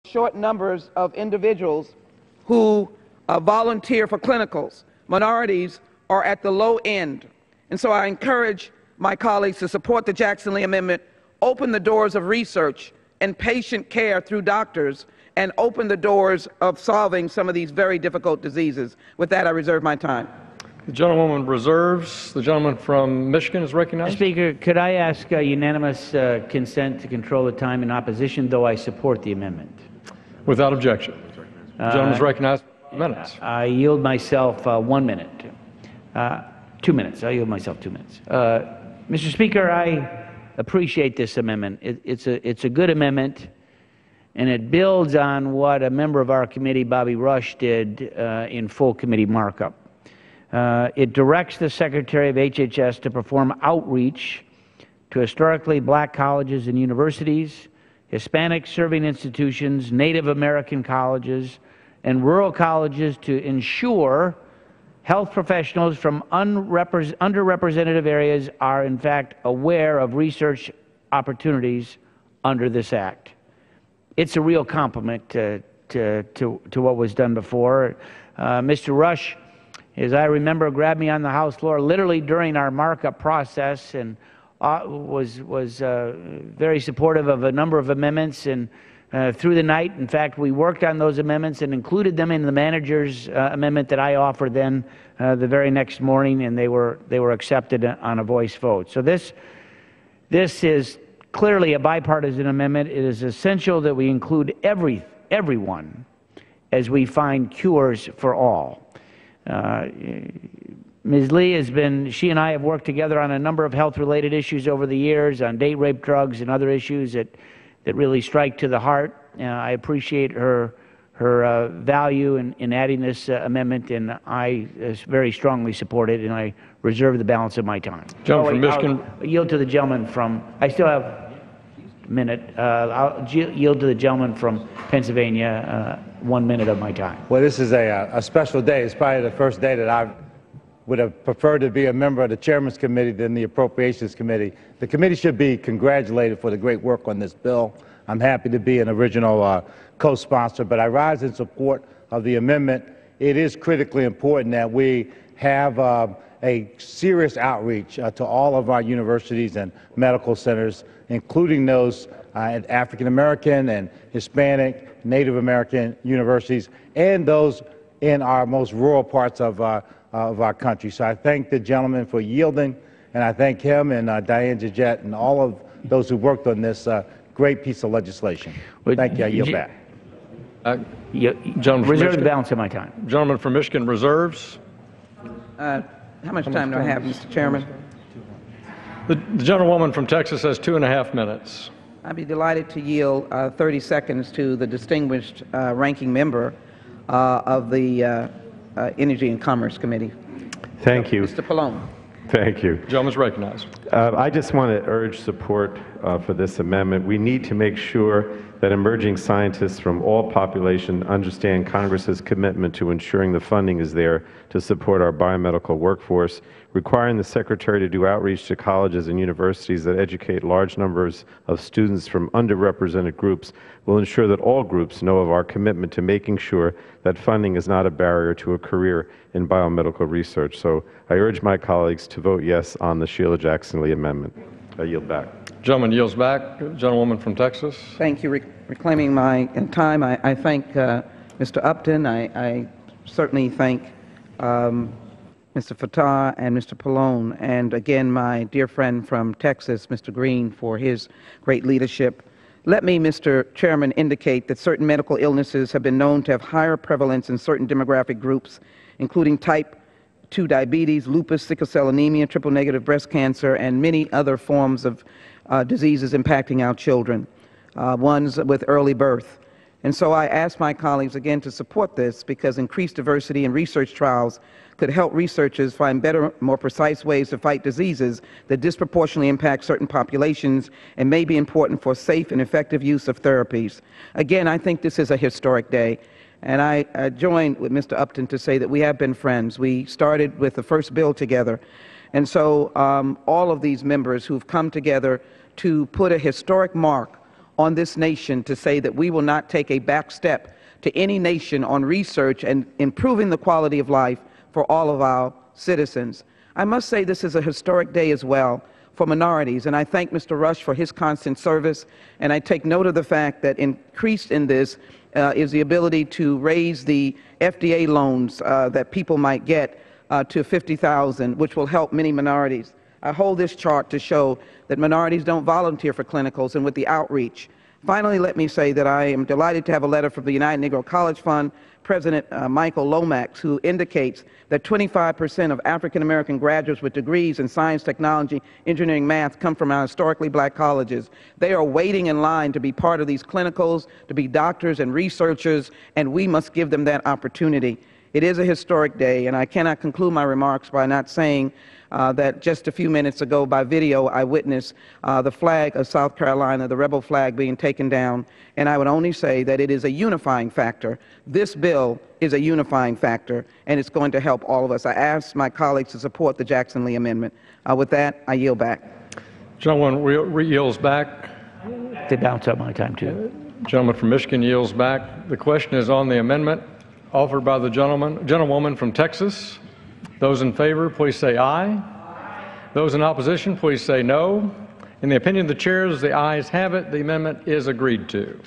short numbers of individuals who volunteer for clinicals. Minorities are at the low end. And so I encourage my colleagues to support the Jackson-Lee Amendment, open the doors of research and patient care through doctors, and open the doors of solving some of these very difficult diseases. With that, I reserve my time. The gentlewoman reserves. The gentleman from Michigan is recognized. Speaker, could I ask unanimous consent to control the time in opposition, though I support the amendment? Without objection. The gentleman is recognized for minutes. I yield myself 1 minute. 2 minutes. I yield myself 2 minutes. Mr. Speaker, I appreciate this amendment. It's a good amendment, and it builds on what a member of our committee, Bobby Rush, did in full committee markup. It directs the Secretary of HHS to perform outreach to historically black colleges and universities, Hispanic serving institutions, Native American colleges, and rural colleges to ensure health professionals from underrepresented areas are in fact aware of research opportunities under this act. It's a real compliment to what was done before. Mr. Rush, as I remember, grabbed me on the House floor literally during our markup process and was very supportive of a number of amendments, and through the night, in fact, we worked on those amendments and included them in the manager's amendment that I offered then the very next morning, and they were accepted on a voice vote. So this is clearly a bipartisan amendment. It is essential that we include everyone as we find cures for all. Ms. Lee she and I have worked together on a number of health-related issues over the years, on date rape drugs and other issues that really strike to the heart. I appreciate her value in adding this amendment, and I very strongly support it, and I reserve the balance of my time. Gentleman from Michigan. I'll yield to the gentleman from, I still have a minute. I'll yield to the gentleman from Pennsylvania 1 minute of my time. Well, this is a special day. It's probably the first day that I would have preferred to be a member of the Chairman's Committee than the Appropriations Committee. The committee should be congratulated for the great work on this bill. I'm happy to be an original co-sponsor, but I rise in support of the amendment. It is critically important that we have a serious outreach to all of our universities and medical centers, including those at African American and Hispanic, Native American universities, and those in our most rural parts of our country. So I thank the gentleman for yielding, and I thank him and Diane Georgette and all of those who worked on this great piece of legislation. Thank you. I yield back. Reserve the balance of my time. Gentleman from Michigan reserves. How much time do I have, Mr. Chairman? The gentlewoman from Texas has 2.5 minutes. I'd be delighted to yield 30 seconds to the distinguished ranking member of the Energy and Commerce Committee. Thank you. Mr. Pallone. Thank you. The gentleman is recognized. I just want to urge support for this amendment. We need to make sure that emerging scientists from all populations understand Congress's commitment to ensuring the funding is there to support our biomedical workforce. Requiring the Secretary to do outreach to colleges and universities that educate large numbers of students from underrepresented groups will ensure that all groups know of our commitment to making sure that funding is not a barrier to a career in biomedical research. So I urge my colleagues to vote yes on the Sheila Jackson-Lee amendment. I yield back. Gentleman yields back. Gentlewoman from Texas. Thank you. Reclaiming my time, I thank Mr. Upton. I certainly thank Mr. Fattah and Mr. Pallone, and again my dear friend from Texas, Mr. Green, for his great leadership. Let me, Mr. Chairman, indicate that certain medical illnesses have been known to have higher prevalence in certain demographic groups, including type 2 diabetes, lupus, sickle cell anemia, triple-negative breast cancer, and many other forms of diseases impacting our children, ones with early birth. And so I ask my colleagues again to support this, because increased diversity in research trials could help researchers find better, more precise ways to fight diseases that disproportionately impact certain populations and may be important for safe and effective use of therapies. Again, I think this is a historic day, and I join with Mr. Upton to say that we have been friends. We started with the first bill together, and so all of these members who've come together to put a historic mark on this nation to say that we will not take a back step to any nation on research and improving the quality of life for all of our citizens. I must say this is a historic day as well for minorities, and I thank Mr. Rush for his constant service, and I take note of the fact that increased in this is the ability to raise the FDA loans that people might get to $50,000, which will help many minorities. I hold this chart to show that minorities don't volunteer for clinicals and with the outreach. Finally, let me say that I am delighted to have a letter from the United Negro College Fund President Michael Lomax, who indicates that 25% of African American graduates with degrees in science, technology, engineering, math come from our historically black colleges. They are waiting in line to be part of these clinicals, to be doctors and researchers, and we must give them that opportunity. It is a historic day, and I cannot conclude my remarks by not saying that just a few minutes ago by video I witnessed the flag of South Carolina, the rebel flag, being taken down, and I would only say that it is a unifying factor. This bill is a unifying factor, and it's going to help all of us. I ask my colleagues to support the Jackson-Lee amendment. With that, I yield back. Gentleman yields back. They bounce out my time, too. Gentleman from Michigan yields back. The question is on the amendment offered by the gentlewoman from Texas. Those in favor, please say aye. Those in opposition, please say no. In the opinion of the chairs, the ayes have it. The amendment is agreed to.